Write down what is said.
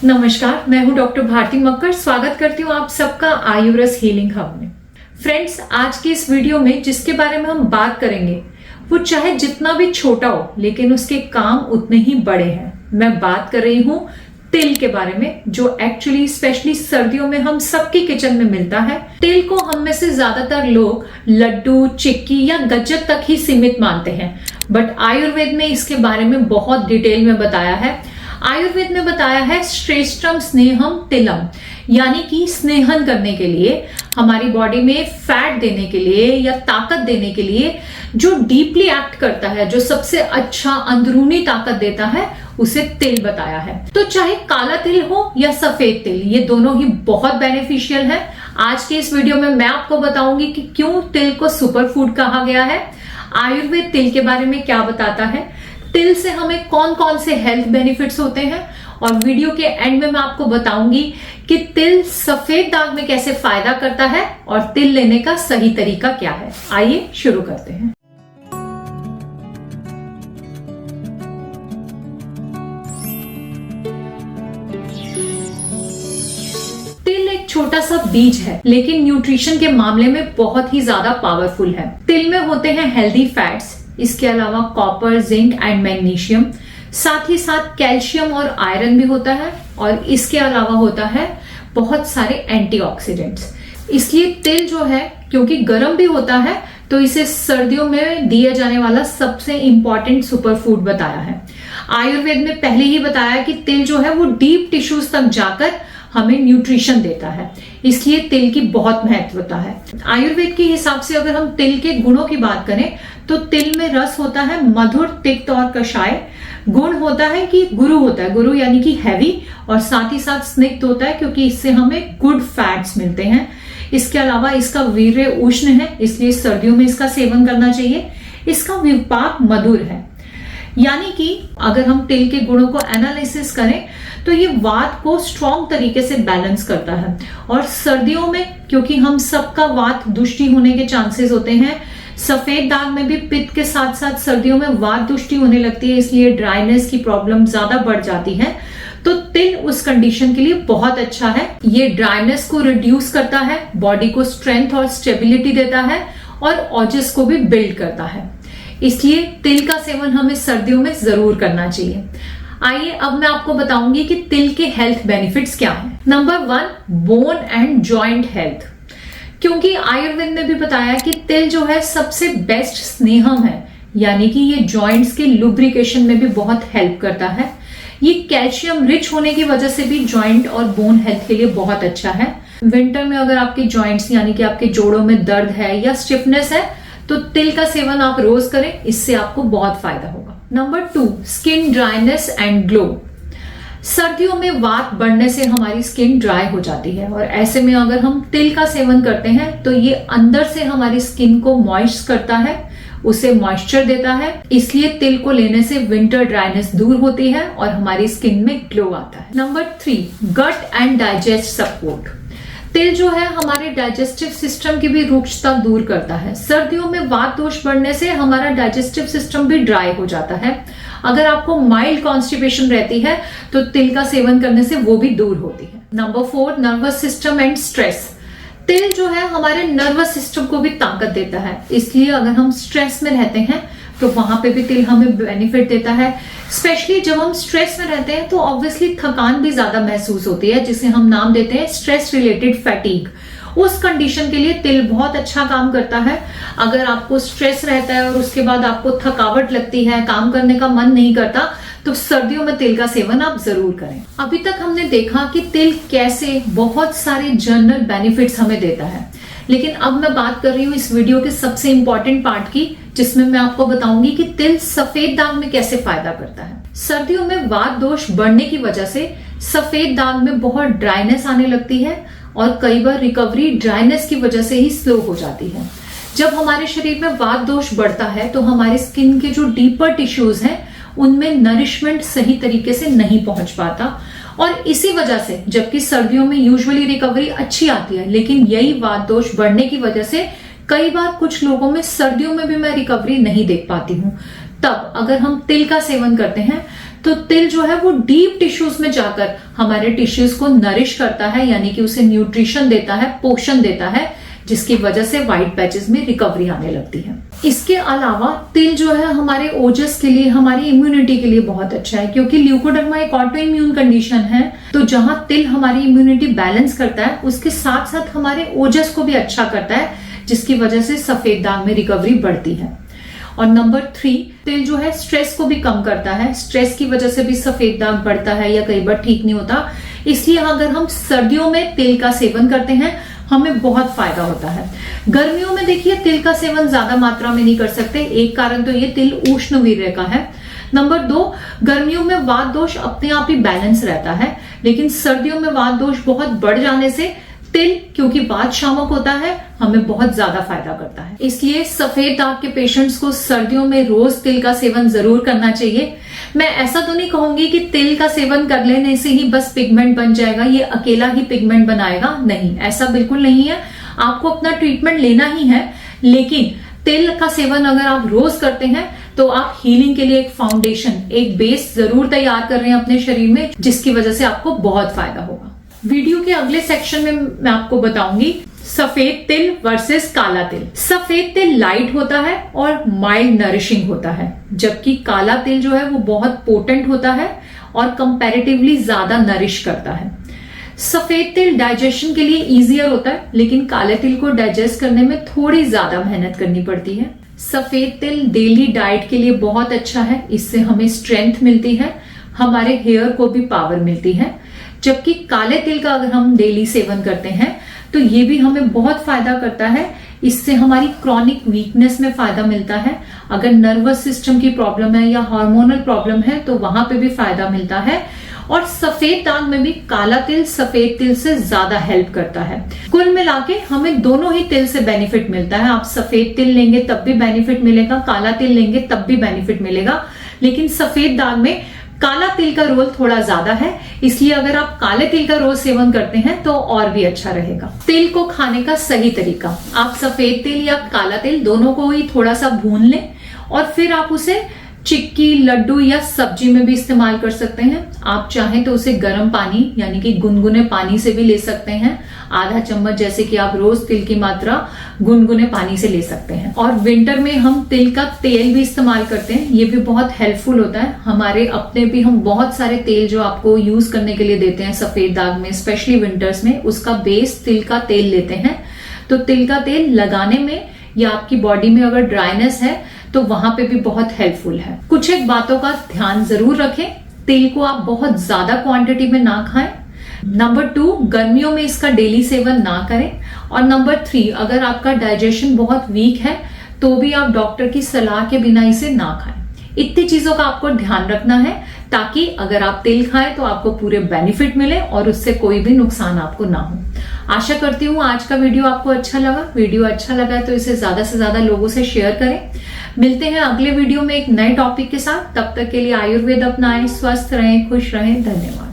नमस्कार, मैं हूं डॉक्टर भारती मक्कर। स्वागत करती हूं आप सबका आयुर्वेद हीलिंग हब में। फ्रेंड्स, आज की इस वीडियो में जिसके बारे में हम बात करेंगे वो चाहे जितना भी छोटा हो लेकिन उसके काम उतने ही बड़े हैं। मैं बात कर रही हूं तिल के बारे में, जो एक्चुअली स्पेशली सर्दियों में हम सबके किचन में मिलता है। तिल को हम में से ज्यादातर लोग लड्डू, चिक्की या गज्जक तक ही सीमित मानते हैं, बट आयुर्वेद में इसके बारे में बहुत डिटेल में बताया है। आयुर्वेद में बताया है श्रेष्ठम स्नेहम तिलम, यानी कि स्नेहन करने के लिए, हमारी बॉडी में फैट देने के लिए या ताकत देने के लिए जो डीपली एक्ट करता है, जो सबसे अच्छा अंदरूनी ताकत देता है, उसे तिल बताया है। तो चाहे काला तिल हो या सफेद तिल, ये दोनों ही बहुत बेनिफिशियल है। आज के इस वीडियो में मैं आपको बताऊंगी कि क्यों तिल को सुपर फूड कहा गया है, आयुर्वेद तिल के बारे में क्या बताता है, तिल से हमें कौन कौन से हेल्थ बेनिफिट्स होते हैं, और वीडियो के एंड में मैं आपको बताऊंगी कि तिल सफेद दाग में कैसे फायदा करता है और तिल लेने का सही तरीका क्या है। आइए शुरू करते हैं। तिल एक छोटा सा बीज है लेकिन न्यूट्रिशन के मामले में बहुत ही ज्यादा पावरफुल है। तिल में होते हैं हेल्दी फैट्स, इसके अलावा कॉपर, जिंक एंड मैग्नीशियम, साथ ही साथ कैल्शियम और आयरन भी होता है, और इसके अलावा होता है बहुत सारे एंटीऑक्सीडेंट्स। इसलिए तिल जो है, क्योंकि गर्म भी होता है, तो इसे सर्दियों में दिया जाने वाला सबसे इंपॉर्टेंट सुपर फूड बताया है। आयुर्वेद में पहले ही बताया कि तिल जो है वो डीप टिश्यूज तक जाकर हमें न्यूट्रिशन देता है, इसलिए तिल की बहुत महत्वता है। आयुर्वेद के हिसाब से अगर हम तिल के गुणों की बात करें तो तिल में रस होता है मधुर, तिक्त और कषाय। गुण होता है कि गुरु होता है, गुरु यानी कि हैवी, और साथ ही साथ स्निग्ध होता है क्योंकि इससे हमें गुड फैट्स मिलते हैं। इसके अलावा इसका वीर्य उष्ण है, इसलिए सर्दियों में इसका सेवन करना चाहिए। इसका विपाक मधुर है, यानी कि अगर हम तिल के गुणों को एनालिसिस करें तो ये वात को स्ट्रॉन्ग तरीके से बैलेंस करता है। और सर्दियों में क्योंकि हम सबका वात दुष्टि होने के चांसेस होते हैं, सफेद दाग में भी पित्त के साथ साथ सर्दियों में वात दुष्टि होने लगती है, इसलिए ड्राइनेस की प्रॉब्लम ज्यादा बढ़ जाती है। तो तिल उस कंडीशन के लिए बहुत अच्छा है। ये ड्राइनेस को रिड्यूस करता है, बॉडी को स्ट्रेंथ और स्टेबिलिटी देता है, और ऑजस को भी बिल्ड करता है। इसलिए तिल का सेवन हमें सर्दियों में जरूर करना चाहिए। आइए अब मैं आपको बताऊंगी कि तिल के हेल्थ बेनिफिट्स क्या हैं। Number 1, bone and joint health. क्योंकि आयुर्वेद ने भी बताया कि तिल जो है सबसे बेस्ट स्नेहम है, यानी कि ये जॉइंट्स के लुब्रिकेशन में भी बहुत हेल्प करता है। ये कैल्शियम रिच होने की वजह से भी जॉइंट और बोन हेल्थ के लिए बहुत अच्छा है। विंटर में अगर आपके जॉइंट्स यानी कि आपके जोड़ों में दर्द है या स्टिफनेस है तो तिल का सेवन आप रोज करें, इससे आपको बहुत फायदा होगा। Number 2, skin dryness and glow. सर्दियों में वात बढ़ने से हमारी स्किन ड्राई हो जाती है, और ऐसे में अगर हम तिल का सेवन करते हैं तो ये अंदर से हमारी स्किन को मॉइस्ट करता है, उसे मॉइस्चर देता है। इसलिए तिल को लेने से विंटर ड्राइनेस दूर होती है और हमारी स्किन में ग्लो आता है। Number 3, gut and digest support. तिल जो है हमारे डाइजेस्टिव सिस्टम की भी रुक्षता दूर करता है। सर्दियों में वात दोष बढ़ने से हमारा डाइजेस्टिव सिस्टम भी ड्राई हो जाता है। अगर आपको माइल्ड कॉन्स्टिपेशन रहती है तो तिल का सेवन करने से वो भी दूर होती है। Number 4, nervous system and stress. तिल जो है हमारे नर्वस सिस्टम को भी ताकत देता है, इसलिए अगर हम स्ट्रेस में रहते हैं तो वहां पे भी तिल हमें बेनिफिट देता है। स्पेशली जब हम स्ट्रेस में रहते हैं तो ऑब्वियसली थकान भी ज्यादा महसूस होती है, जिसे हम नाम देते हैं स्ट्रेस रिलेटेड फैटीग। उस कंडीशन के लिए तिल बहुत अच्छा काम करता है। अगर आपको स्ट्रेस रहता है और उसके बाद आपको थकावट लगती है, काम करने का मन नहीं करता, तो सर्दियों में तिल का सेवन आप जरूर करें। अभी तक हमने देखा कि तिल कैसे बहुत सारे जनरल बेनिफिट्स हमें देता है, लेकिन अब मैं बात कर रही हूँ इस वीडियो के सबसे इंपॉर्टेंट पार्ट की, जिसमें मैं आपको बताऊंगी कि तिल सफेद दाग में कैसे फायदा करता है। सर्दियों में वात दोष बढ़ने की वजह से सफेद दाग में बहुत ड्राइनेस आने लगती है, और कई बार रिकवरी ड्राइनेस की वजह से ही स्लो हो जाती है। जब हमारे शरीर में वात दोष बढ़ता है तो हमारी स्किन के जो डीपर टिश्यूज हैं उनमें नरिशमेंट सही तरीके से नहीं पहुंच पाता, और इसी वजह से, जबकि सर्दियों में यूजुअली रिकवरी अच्छी आती है, लेकिन यही वात दोष बढ़ने की वजह से कई बार कुछ लोगों में सर्दियों में भी मैं रिकवरी नहीं देख पाती हूँ। तब अगर हम तिल का सेवन करते हैं तो तिल जो है वो डीप टिश्यूज में जाकर हमारे टिश्यूज को नरिश करता है, यानी कि उसे न्यूट्रिशन देता है, पोषण देता है, जिसकी वजह से व्हाइट पैचेस में रिकवरी आने लगती है। इसके अलावा तिल जो है हमारे ओजस के लिए, हमारी इम्यूनिटी के लिए बहुत अच्छा है, क्योंकि ल्यूकोडर्मा एक ऑटो इम्यून कंडीशन है। तो जहां तिल हमारी इम्यूनिटी बैलेंस करता है, उसके साथ साथ हमारे ओजस को भी अच्छा करता है, जिसकी वजह से सफेद दाग में रिकवरी बढ़ती है। और नंबर 3, तिल जो है स्ट्रेस को भी कम करता है। स्ट्रेस की वजह से भी सफेद दाग बढ़ता है या कई बार ठीक नहीं होता, इसलिए अगर हम सर्दियों में तिल का सेवन करते हैं हमें बहुत फायदा होता है। गर्मियों में देखिए तिल का सेवन ज्यादा मात्रा में नहीं कर सकते, एक कारण तो ये तिल उष्ण वीर्य का है। नंबर 2, गर्मियों में वात दोष अपने आप ही बैलेंस रहता है, लेकिन सर्दियों में वात दोष बहुत बढ़ जाने से तिल, क्योंकि वात शामक होता है, हमें बहुत ज्यादा फायदा करता है। इसलिए सफेद दाग के पेशेंट्स को सर्दियों में रोज तिल का सेवन जरूर करना चाहिए। मैं ऐसा तो नहीं कहूंगी कि तिल का सेवन कर लेने से ही बस पिगमेंट बन जाएगा, ये अकेला ही पिगमेंट बनाएगा, नहीं, ऐसा बिल्कुल नहीं है। आपको अपना ट्रीटमेंट लेना ही है, लेकिन तिल का सेवन अगर आप रोज करते हैं तो आप हीलिंग के लिए एक फाउंडेशन, एक बेस जरूर तैयार कर रहे हैं अपने शरीर में, जिसकी वजह से आपको बहुत फायदा होगा। वीडियो के अगले सेक्शन में मैं आपको बताऊंगी सफेद तिल वर्सेस काला तिल। सफेद तिल लाइट होता है और माइल्ड नरिशिंग होता है, जबकि काला तिल जो है वो बहुत पोटेंट होता है और कंपैरेटिवली ज्यादा नरिश करता है। सफेद तिल डाइजेशन के लिए इजियर होता है, लेकिन काले तिल को डाइजेस्ट करने में थोड़ी ज्यादा मेहनत करनी पड़ती है। सफेद तिल डेली डाइट के लिए बहुत अच्छा है, इससे हमें स्ट्रेंथ मिलती है, हमारे हेयर को भी पावर मिलती है। जबकि काले तिल का अगर हम डेली सेवन करते हैं तो ये भी हमें बहुत फायदा करता है, इससे हमारी क्रॉनिक वीकनेस में फायदा मिलता है। अगर नर्वस सिस्टम की प्रॉब्लम है या हार्मोनल प्रॉब्लम है तो वहां पे भी फायदा मिलता है। और सफेद दाग में भी काला तिल सफेद तिल से ज्यादा हेल्प करता है। कुल मिलाके हमें दोनों ही तिल से बेनिफिट मिलता है। आप सफेद तिल लेंगे तब भी बेनिफिट मिलेगा, काला तिल लेंगे तब भी बेनिफिट मिलेगा, लेकिन सफेद दाग में काला तिल का रोल थोड़ा ज्यादा है, इसलिए अगर आप काले तिल का रोज सेवन करते हैं तो और भी अच्छा रहेगा। तिल को खाने का सही तरीका, आप सफेद तिल या काला तिल दोनों को ही थोड़ा सा भून लें और फिर आप उसे चिक्की, लड्डू या सब्जी में भी इस्तेमाल कर सकते हैं। आप चाहें तो उसे गर्म पानी यानी कि गुनगुने पानी से भी ले सकते हैं, आधा चम्मच जैसे कि आप रोज तिल की मात्रा गुनगुने पानी से ले सकते हैं। और विंटर में हम तिल का तेल भी इस्तेमाल करते हैं, ये भी बहुत हेल्पफुल होता है। हमारे अपने भी हम बहुत सारे तेल जो आपको यूज करने के लिए देते हैं सफेद दाग में, स्पेशली विंटर्स में, उसका बेस तिल का तेल लेते हैं। तो तिल का तेल लगाने में या आपकी बॉडी में अगर ड्राइनेस है तो वहां पे भी बहुत हेल्पफुल है। कुछ एक बातों का ध्यान जरूर रखें, तिल को आप बहुत ज्यादा क्वांटिटी में ना खाएं। नंबर 2, गर्मियों में इसका डेली सेवन ना करें। और नंबर 3, अगर आपका डाइजेशन बहुत वीक है तो भी आप डॉक्टर की सलाह के बिना इसे ना खाएं। इतनी चीजों का आपको ध्यान रखना है ताकि अगर आप तिल खाएं तो आपको पूरे बेनिफिट मिले और उससे कोई भी नुकसान आपको ना हो। आशा करती हूँ आज का वीडियो आपको अच्छा लगा। वीडियो अच्छा लगा तो इसे ज्यादा से ज्यादा लोगों से शेयर करें। मिलते हैं अगले वीडियो में एक नए टॉपिक के साथ, तब तक के लिए आयुर्वेद अपनाएं, स्वस्थ रहें, खुश रहें। धन्यवाद।